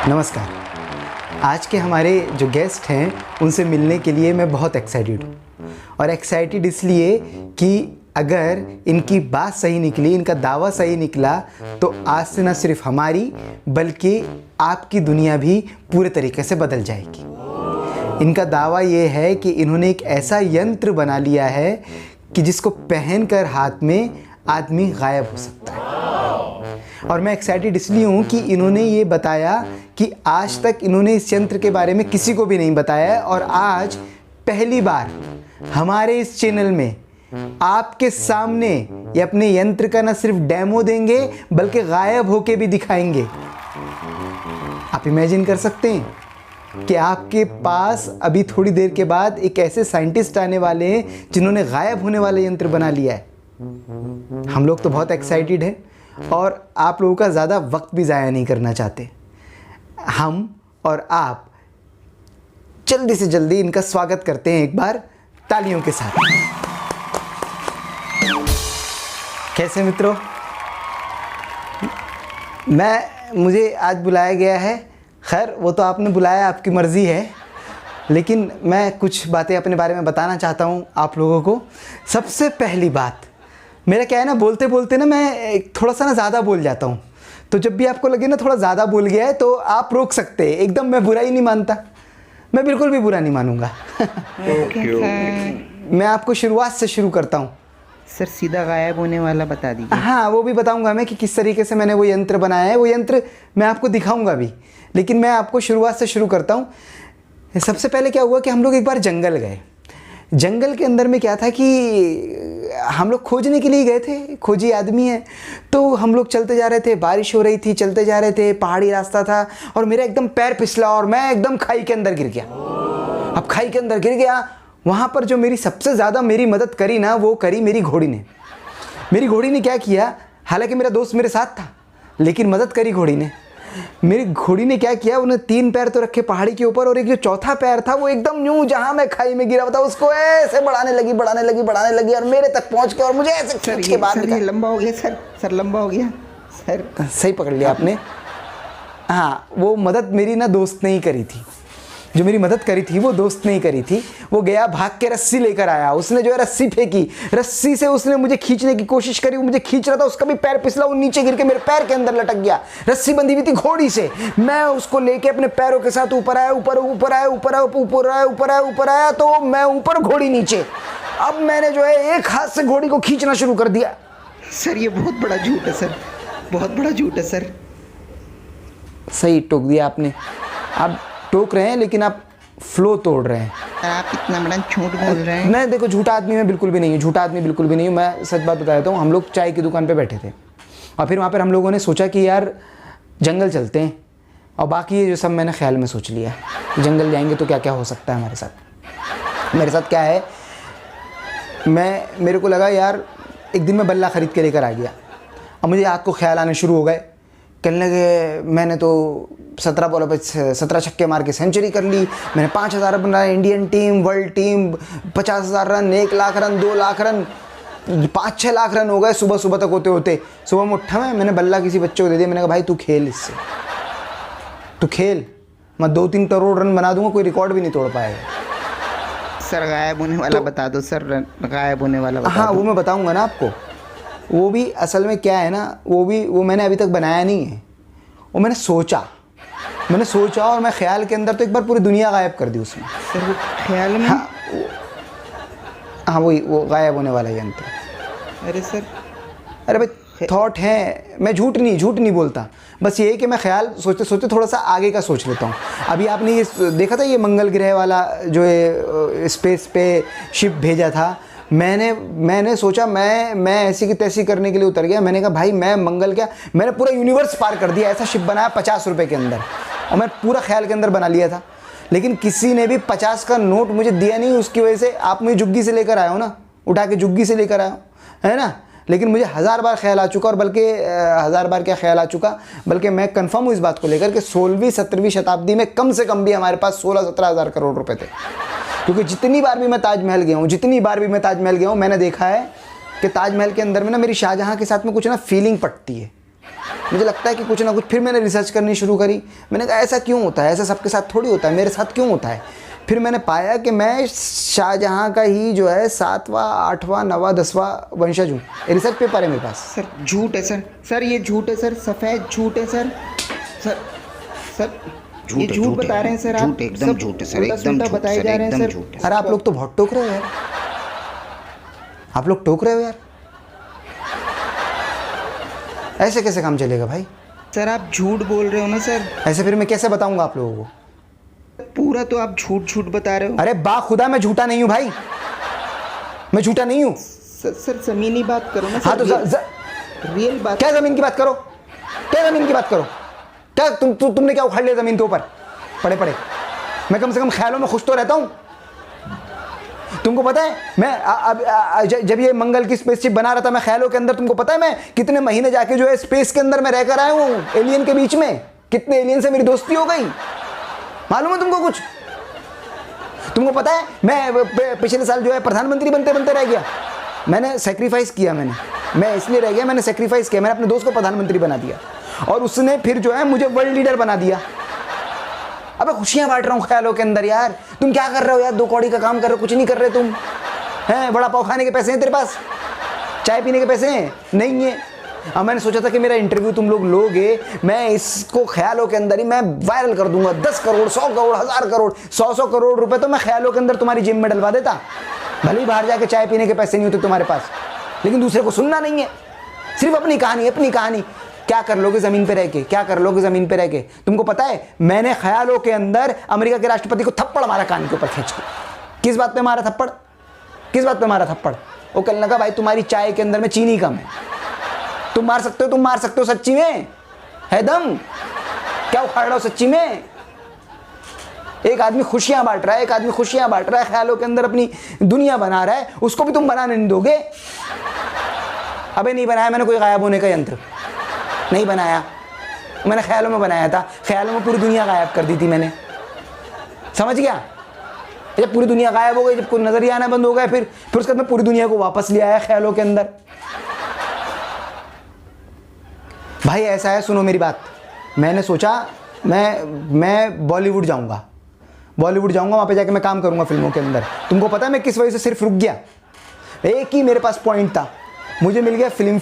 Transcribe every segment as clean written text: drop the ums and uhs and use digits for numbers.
नमस्कार। आज के हमारे जो गेस्ट हैं उनसे मिलने के लिए मैं बहुत एक्साइटेड हूँ, और एक्साइटेड इसलिए कि अगर इनकी बात सही निकली, इनका दावा सही निकला, तो आज से न सिर्फ हमारी बल्कि आपकी दुनिया भी पूरे तरीके से बदल जाएगी। इनका दावा ये है कि इन्होंने एक ऐसा यंत्र बना लिया है कि जिसको पहनकर हाथ में आदमी गायब हो सकता है। और मैं एक्साइटेड इसलिए हूँ कि इन्होंने ये बताया कि आज तक इन्होंने इस यंत्र के बारे में किसी को भी नहीं बताया है, और आज पहली बार हमारे इस चैनल में आपके सामने ये अपने यंत्र का न सिर्फ डेमो देंगे बल्कि गायब होके भी दिखाएंगे। आप इमेजिन कर सकते हैं कि आपके पास अभी थोड़ी देर के बाद एक ऐसे साइंटिस्ट आने वाले हैं जिन्होंने गायब होने वाला यंत्र बना लिया है। हम लोग तो बहुत एक्साइटेड हैं और आप लोगों का ज़्यादा वक्त भी ज़ाया नहीं करना चाहते। हम और आप जल्दी से जल्दी इनका स्वागत करते हैं एक बार तालियों के साथ। कैसे मित्रों, मुझे आज बुलाया गया है। खैर वो तो आपने बुलाया, आपकी मर्ज़ी है, लेकिन मैं कुछ बातें अपने बारे में बताना चाहता हूँ आप लोगों को। सबसे पहली बात, मेरा क्या है ना, बोलते बोलते ना मैं थोड़ा सा ना ज़्यादा बोल जाता हूँ, तो जब भी आपको लगे ना थोड़ा ज़्यादा बोल गया है तो आप रोक सकते हैं। एकदम मैं बुरा ही नहीं मानता, मैं बिल्कुल भी बुरा नहीं मानूंगा। मैं आपको शुरुआत से शुरू करता हूँ। सर सीधा गायब होने वाला बता दीजिए। हाँ, वो भी बताऊंगा मैं कि किस तरीके से मैंने वो यंत्र बनाया है। वो यंत्र मैं आपको दिखाऊंगा भी, लेकिन मैं आपको शुरुआत से शुरू करता हूँ। सबसे पहले क्या हुआ कि हम लोग एक बार जंगल गए। जंगल के अंदर में क्या था कि हम लोग खोजने के लिए गए थे, खोजी आदमी हैं। तो हम लोग चलते जा रहे थे, बारिश हो रही थी, चलते जा रहे थे, पहाड़ी रास्ता था, और मेरा एकदम पैर फिसला और मैं एकदम खाई के अंदर गिर गया। अब खाई के अंदर गिर गया, वहाँ पर जो मेरी सबसे ज़्यादा मेरी मदद करी ना, वो करी मेरी घोड़ी ने। मेरी घोड़ी ने क्या किया, हालांकि मेरा दोस्त मेरे साथ था, लेकिन मदद करी घोड़ी ने। मेरी घोड़ी ने क्या किया, उन्हें 3 पैर तो रखे पहाड़ी के ऊपर, और एक जो चौथा पैर था वो एकदम यूं जहां मैं खाई में गिरा था उसको ऐसे बढ़ाने लगी और मेरे तक पहुंच के, और मुझे ऐसे खींच के बाहर निकाला। लंबा हो गया सर लंबा हो गया सर। सही पकड़ लिया आपने। हाँ, वो मदद मेरी ना दोस्त ने ही करी थी। जो मेरी मदद करी थी वो दोस्त ने ही करी थी। वो गया, भाग के रस्सी लेकर आया, उसने जो है रस्सी फेंकी, रस्सी से उसने मुझे खींचने की कोशिश करी। वो मुझे खींच रहा था, उसका भी पैर फिसला, वो नीचे गिर के मेरे पैर के अंदर लटक गया। रस्सी बंधी हुई थी घोड़ी से, मैं उसको लेके अपने पैरों के साथ ऊपर आया, तो मैं ऊपर, घोड़ी नीचे। अब मैंने जो है एक हाथ से घोड़ी को खींचना शुरू कर दिया। सर ये बहुत बड़ा झूठ है सर, बहुत बड़ा झूठ है सर। सही टोक दिया आपने। आप टोक रहे हैं लेकिन आप फ्लो तोड़ रहे हैं। आप इतना बड़ा झूठ बोल रहे हैं। मैं देखो, झूठा आदमी मैं बिल्कुल भी नहीं हूँ, झूठा आदमी बिल्कुल भी नहीं हूँ। मैं सच बात बता देता हूँ। हम लोग चाय की दुकान पे बैठे थे, और फिर वहाँ पर हम लोगों ने सोचा कि यार जंगल चलते हैं, और बाकी ये जो सब मैंने ख्याल में सोच लिया कि जंगल जाएंगे तो क्या क्या हो सकता है हमारे साथ। मेरे साथ क्या है, मेरे को लगा यार, एक दिन मैं बल्ला ख़रीद के लेकर आ गया, और मुझे रात को ख्याल आने शुरू हो गए। कहने लगे मैंने तो 17 बॉलों पे 17 छक्के मार के सेंचुरी कर ली, मैंने 5000 बनाए, Indian team, world team, 50,000 run, 1 lakh run, 2 lakh run, 5-6 lakh run हो गए सुबह सुबह तक होते होते। सुबह में उठा मैंने बल्ला किसी बच्चे को दे दिया। मैंने कहा भाई तू खेल, इससे तू खेल, मैं 2-3 करोड़ रन बना दूंगा, कोई रिकॉर्ड भी नहीं तोड़ पाएगा। सर गायब होने वाला बता दो सर, गायब होने वाला बता दो। हाँ, वो मैं बताऊँगा ना आपको। वो भी असल में क्या है ना, वो मैंने अभी तक बनाया नहीं है। वो मैंने सोचा और मैं ख्याल के अंदर तो एक बार पूरी दुनिया गायब कर दी उसमें। सर वो ख्याल में? हाँ वही, वो गायब होने वाला यंत्र। अरे सर, अरे भाई थॉट है, मैं झूठ नहीं बोलता। बस ये है कि मैं ख्याल सोचते सोचते थोड़ा सा आगे का सोच लेता हूँ। अभी आपने ये देखा था, ये मंगल ग्रह वाला जो है स्पेस पे शिप भेजा था, मैंने सोचा मैं ऐसी की तैसी करने के लिए उतर गया। मैंने कहा भाई मैं मंगल क्या, मैंने पूरा यूनिवर्स पार कर दिया। ऐसा शिप बनाया 50 रुपये के अंदर, और मैं पूरा ख्याल के अंदर बना लिया था। लेकिन किसी ने भी 50 का नोट मुझे दिया नहीं। उसकी वजह से आप मुझे जुग्गी से लेकर आए हो ना, उठा के जुग्गी से लेकर आए हो, है ना। लेकिन मुझे 1000 बार ख्याल आ चुका, और बल्कि 1000 बार क्या ख्याल आ चुका, बल्कि मैं कंफर्म हूँ इस बात को लेकर कि 16वीं-17वीं शताब्दी में कम से कम भी हमारे पास 16-17 हज़ार करोड़ रुपए थे। क्योंकि जितनी बार भी मैं ताजमहल गया हूँ, मैंने देखा है कि ताजमहल के अंदर में ना मेरी शाहजहाँ के साथ में कुछ ना फीलिंग पटती है। मुझे लगता है कि कुछ ना कुछ। फिर मैंने रिसर्च करनी शुरू करी। मैंने कहा ऐसा क्यों होता है, ऐसा सबके साथ थोड़ी होता है, मेरे साथ क्यों होता है। फिर मैंने पाया कि मैं शाहजहाँ का ही जो है 7वां 8वां 9वां 10वां वंशज हूँ। रिसर्च पेपर है मेरे पास। सर झूठ है सर, सर ये झूठ है सर, सफ़ेद झूठ है सर, सर सर ये झूठ बता रहे हैं सर आप। झूठ, एकदम सब झूठ है सर, उल्टा एकदम सुल्टा झूठ बताए सर, जा रहे हैं एकदम सर। झूठ है। अरे आप लोग तो बहुत टोक रहे हो यार, आप लोग टोक रहे हो यार। ऐसे कैसे काम चलेगा भाई? सर आप झूठ बोल रहे हो ना सर, ऐसे फिर मैं कैसे बताऊंगा आप लोगों को? पूरा तो आप झूठ झूठ बता रहे हो। अरे बा खुदा मैं झूठा नहीं हूं भाई, मैं झूठा नहीं हूं। सर ज़मीनी बात करो ना सर। हाँ तो रियल बात। क्या जमीन की बात करो, क्या जमीन की बात करो? क्या तुमने क्या उखाड़ लिया जमीन के ऊपर पड़े पड़े? मैं कम से कम ख्यालों में खुश तो रहता हूं। तुमको पता है मैं जब ये मंगल की स्पेसशिप बना रहा था मैं ख्यालों के अंदर, तुमको पता है मैं कितने महीने जाके जो है स्पेस के अंदर मैं रहकर आया हूँ एलियन के बीच में। कितने एलियन से मेरी दोस्ती हो गई, मालूम है तुमको कुछ? तुमको पता है मैं पिछले साल जो है प्रधानमंत्री बनते बनते रह गया। मैंने सेक्रीफाइस किया, मैं इसलिए रह गया, मैंने सेक्रीफाइस किया। मैंने अपने दोस्त को प्रधानमंत्री बना दिया और उसने फिर जो है मुझे वर्ल्ड लीडर बना दिया। अबे खुशियां बांट रहा हूँ ख्यालों के अंदर यार। तुम क्या कर रहे हो यार? 2 कौड़ी का काम कर रहे हो, कुछ नहीं कर रहे तुम। हैं बड़ा पाव खाने के पैसे हैं तेरे पास, चाय पीने के पैसे हैं नहीं है। अब मैंने सोचा था कि मेरा इंटरव्यू तुम लोग लोगे, मैं इसको ख्यालों के अंदर ही मैं वायरल कर दूंगा। 10 करोड़ 100 करोड़ 1000 करोड़ 100 करोड़ रुपए तो मैं ख्यालों के अंदर तुम्हारी जेब में डलवा देता। भले ही बाहर जाके चाय पीने के पैसे नहीं होते तुम्हारे पास, लेकिन दूसरे को सुनना नहीं है, सिर्फ अपनी कहानी अपनी कहानी। क्या कर लोगे ज़मीन पे रह के, क्या कर लोगे ज़मीन पे रह के? तुमको पता है मैंने ख्यालों के अंदर अमेरिका के राष्ट्रपति को थप्पड़ मारा कान के ऊपर खींच के। किस बात पे मारा थप्पड़? किस बात पे मारा थप्पड़? वो कहने लगा भाई तुम्हारी चाय के अंदर में चीनी कम है। तुम मार सकते हो, तुम मार सकते हो, सच्ची में है दम? क्या उखाड़ रहा हो सच्ची में? एक आदमी खुशियां बांट रहा है, एक आदमी खुशियां बांट रहा है, ख्यालों के अंदर अपनी दुनिया बना रहा है, उसको भी तुम बनाने नहीं दोगे? अबे नहीं बनाया मैंने कोई गायब होने का यंत्र, नहीं बनाया। मैंने ख्यालों में बनाया था, ख्यालों में पूरी दुनिया गायब कर दी थी मैंने, समझ गया? जब पूरी दुनिया गायब हो गई, जब कोई नजर ही आना बंद हो गया, फिर उसके बाद मैं पूरी दुनिया को वापस ले आया ख्यालों के अंदर। भाई ऐसा है, सुनो मेरी बात। मैंने सोचा मैं बॉलीवुड जाऊंगा, वहाँ पे जाके मैं काम करूंगा फिल्मों के अंदर। तुमको पता है मैं किस वजह से सिर्फ रुक गया? एक ही मेरे पास पॉइंट था, मुझे मिल गया फिल्म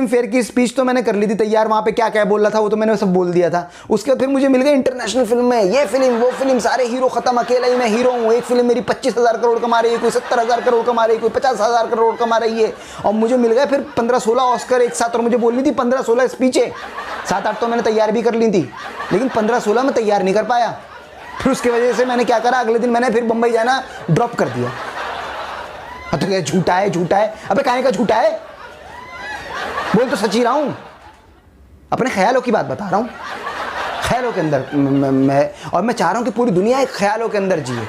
फेयर की स्पीच तो मैंने कर ली थी तैयार। वहाँ पे क्या क्या बोल रहा था वो तो मैंने सब बोल दिया था। उसके बाद फिर मुझे मिल गया इंटरनेशनल फिल्म में, ये फिल्म वो फिल्म, सारे हीरो खत्म, अकेला ही मैं हीरो हूँ। एक फिल्म मेरी 25,000 करोड़ कमा रही है, कोई 70,000 करोड़ कमा रही है, कोई 50,000 करोड़ कमा रही है। और मुझे मिल गया फिर 15-16 ऑस्कर एक साथ। और मुझे बोलनी थी 15-16 स्पीचें, 7-8 तो मैंने तैयार भी कर ली थी, लेकिन 15-16 में तैयार नहीं कर पाया। फिर उसकी वजह से मैंने क्या करा, अगले दिन मैंने फिर बम्बई जाना ड्रॉप कर दिया। तो क्या झूठा है? अबे काहे का झूठा है? बोल तो सच ही रहा हूं, अपने ख्यालों की बात बता रहा हूं। ख्यालों के अंदर मैं चाह रहा हूं कि पूरी दुनिया एक ख्यालों के अंदर जिए,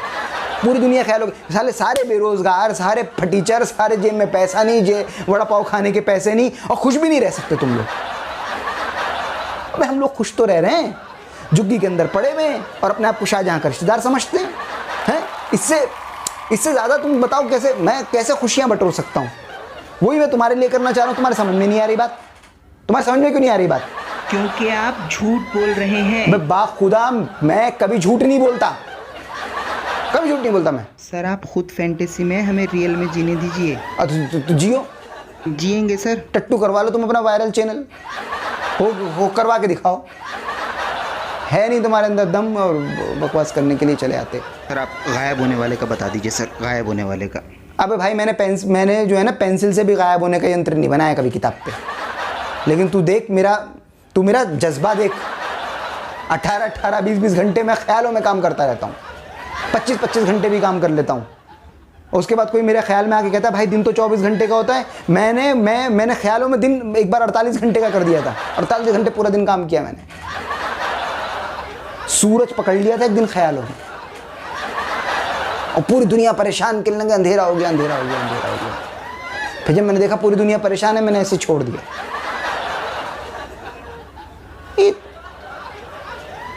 पूरी दुनिया ख्यालों के। सारे बेरोजगार, सारे फटीचर, सारे जेब में पैसा नहीं, वड़ा पाव खाने के पैसे नहीं, और खुश भी नहीं रह सकते तुम लोग। अबे हम लोग खुश तो रह रहे हैं, झुग्गी के अंदर पड़े हुए और अपने आप को शाहजहां का रिश्तेदार समझते हैं। इससे ज़्यादा तुम बताओ मैं कैसे खुशियां बटोर सकता हूँ? वही मैं तुम्हारे लिए करना चाह रहा हूँ। तुम्हारे समझ में नहीं आ रही बात? तुम्हारे समझ में क्यों नहीं आ रही बात? क्योंकि आप झूठ बोल रहे हैं। मैं बाखुदा मैं कभी झूठ नहीं बोलता, कभी झूठ नहीं बोलता मैं। सर आप खुद फैंटेसी में, हमें रियल में जीने दीजिए। तो जियो, जिएंगे सर। टट्टू करवा लो तुम अपना वायरल चैनल, हो करवा के दिखाओ। है नहीं तुम्हारे अंदर दम, और बकवास करने के लिए चले आते। सर आप गायब होने वाले का बता दीजिए सर, गायब होने वाले का। अबे भाई मैंने जो है ना पेंसिल से भी गायब होने का यंत्र नहीं बनाया कभी किताब पे। लेकिन तू मेरा जज्बा देख। 18-18 20-20 घंटे मैं ख्यालों में काम करता रहता हूँ, 25-25 घंटे भी काम कर लेता हूँ। उसके बाद कोई मेरे ख्याल में आके कहता है भाई दिन तो 24 घंटे का होता है। मैंने ख्यालों में दिन एक बार 48 घंटे का कर दिया था। 48 घंटे पूरा दिन काम किया मैंने। सूरज पकड़ लिया था एक दिन ख्यालों में, और पूरी दुनिया परेशान, कहने लगे अंधेरा हो गया। फिर जब मैंने देखा पूरी दुनिया परेशान है, मैंने ऐसे छोड़ दिया।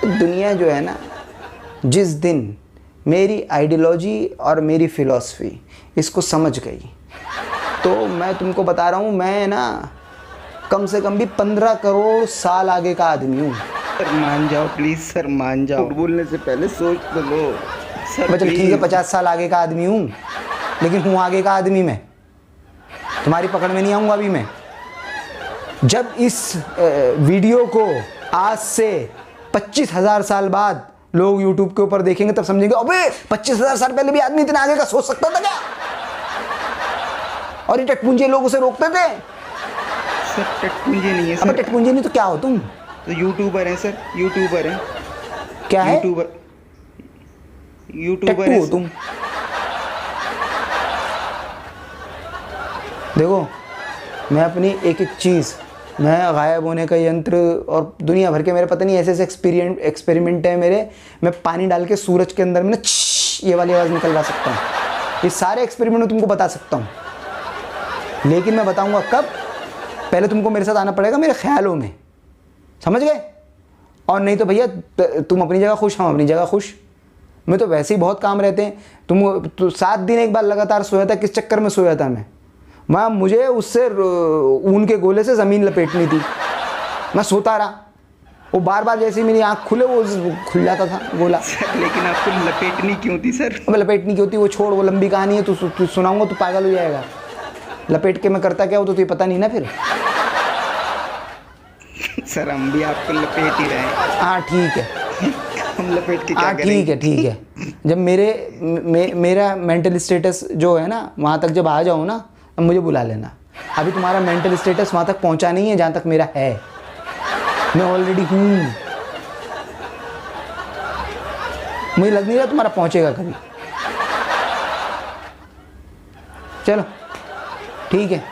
दुनिया जो है ना, जिस दिन मेरी आइडियोलॉजी और मेरी फिलॉसफी इसको समझ गई, तो मैं तुमको बता रहा हूँ, मैं ना कम से कम भी 15 करोड़ साल आगे का आदमी हूँ। सर मान जाओ प्लीज, सर मान जाओ, बोलने से पहले सोच तो लो सर। चल ठीक है, 50 साल आगे का आदमी हूँ, लेकिन हूँ आगे का आदमी मैं। तुम्हारी पकड़ में नहीं आऊँगा अभी मैं। जब इस वीडियो को आज से 25,000 साल बाद लोग YouTube के ऊपर देखेंगे तब समझेंगे अबे 25,000 साल पहले भी आदमी इतना आगे का सोच सकता था क्या? और ये टटपुंजे लोग उसे रोकते थे। सर टटपुंजे नहीं है अब सर, टटपुंजे नहीं तो क्या हो तुम? तो यूट्यूबर हैं सर, यूट्यूबर हैं। क्या है? यूट्यूबर टट्टू हो तुम। देखो, मैं अपनी एक एक चीज़, मैं गायब होने का यंत्र और दुनिया भर के मेरे पता नहीं ऐसे ऐसे एक्सपेरिमेंट है मेरे। मैं पानी डाल के सूरज के अंदर में ना ये वाली आवाज़ निकलवा सकता हूँ। ये सारे एक्सपेरिमेंट मैं तुमको बता सकता हूँ, लेकिन मैं बताऊँगा कब? पहले तुमको मेरे साथ आना पड़ेगा मेरे ख्यालों में, समझ गए? और नहीं तो भैया तुम अपनी जगह खुश, हम अपनी जगह खुश। मैं तो वैसे ही बहुत काम रहते हैं। तुम 7 दिन एक बार लगातार सोया था, किस चक्कर में सोया था मैं? मुझे उससे ऊन के गोले से ज़मीन लपेटनी थी। मैं सोता रहा, वो बार बार जैसे ही मेरी आँख खुले वो खुल जाता था गोला। सर लेकिन आपको लपेटनी क्यों थी सर? अब लपेटनी क्यों थी वो छोड़, वो लंबी कहानी है, तू सुनाऊंगा तो पागल हो जाएगा। लपेट के मैं करता क्या हो तो तुझे पता नहीं ना फिर। सर हम भी आपको लपेट ही रहे हैं। हाँ ठीक है, हम लपेट के क्या हाँ करेंगे? ठीक है। जब मेरा मेंटल स्टेटस जो है ना वहाँ तक जब आ जाओ ना, अब मुझे बुला लेना। अभी तुम्हारा मेंटल स्टेटस वहाँ तक पहुँचा नहीं है जहाँ तक मेरा है। मैं ऑलरेडी हूँ, मुझे लग नहीं रहा तुम्हारा पहुँचेगा कभी। चलो ठीक है,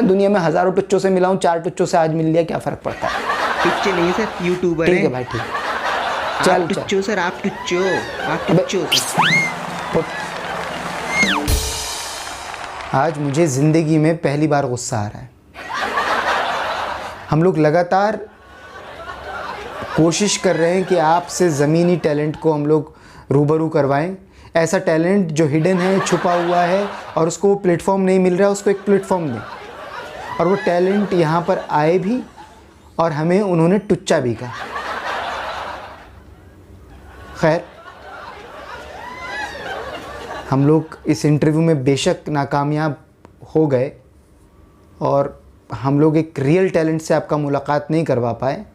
दुनिया में हज़ारों टुच्चों से मिला हूँ, 4 टुच्चों से आज मिल लिया, क्या फ़र्क पड़ता है? टुच्चे नहीं सर, यूट्यूबर ठीक हैं। है भाई, ठीक है। आप चल टुच्चो सर, आप टुच्चो, आप टुच्चो सर। आज मुझे ज़िंदगी में पहली बार गुस्सा आ रहा है। हम लोग लगातार कोशिश कर रहे हैं कि आपसे ज़मीनी टैलेंट को हम लोग रूबरू करवाएं। ऐसा टैलेंट जो हिडन है, छुपा हुआ है और उसको वो प्लेटफॉर्म नहीं मिल रहा, उसको एक प्लेटफॉर्म दें। और वो टैलेंट यहाँ पर आए भी और हमें उन्होंने टुच्चा भी कहा। खैर, हम लोग इस इंटरव्यू में बेशक नाकामयाब हो गए और हम लोग एक रियल टैलेंट से आपका मुलाकात नहीं करवा पाए,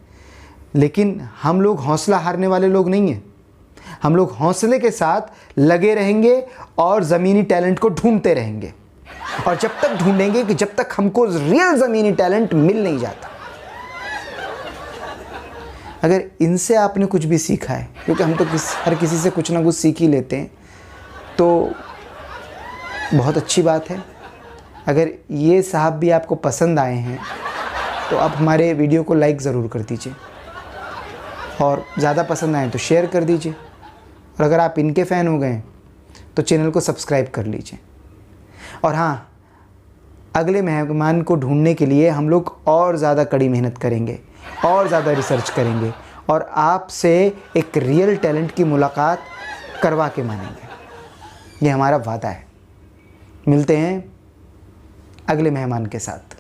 लेकिन हम लोग हौसला हारने वाले लोग नहीं हैं। हम लोग हौसले के साथ लगे रहेंगे और ज़मीनी टैलेंट को ढूंढते रहेंगे, और जब तक ढूंढेंगे कि जब तक हमको रियल ज़मीनी टैलेंट मिल नहीं जाता। अगर इनसे आपने कुछ भी सीखा है, क्योंकि हम तो हर किसी से कुछ ना कुछ सीख ही लेते हैं, तो बहुत अच्छी बात है। अगर ये साहब भी आपको पसंद आए हैं तो आप हमारे वीडियो को लाइक ज़रूर कर दीजिए, और ज़्यादा पसंद आए तो शेयर कर दीजिए, और अगर आप इनके फ़ैन हो गए तो चैनल को सब्सक्राइब कर लीजिए। और हाँ, अगले मेहमान को ढूंढने के लिए हम लोग और ज़्यादा कड़ी मेहनत करेंगे और ज़्यादा रिसर्च करेंगे और आपसे एक रियल टैलेंट की मुलाकात करवा के मानेंगे। ये हमारा वादा है। मिलते हैं अगले मेहमान के साथ।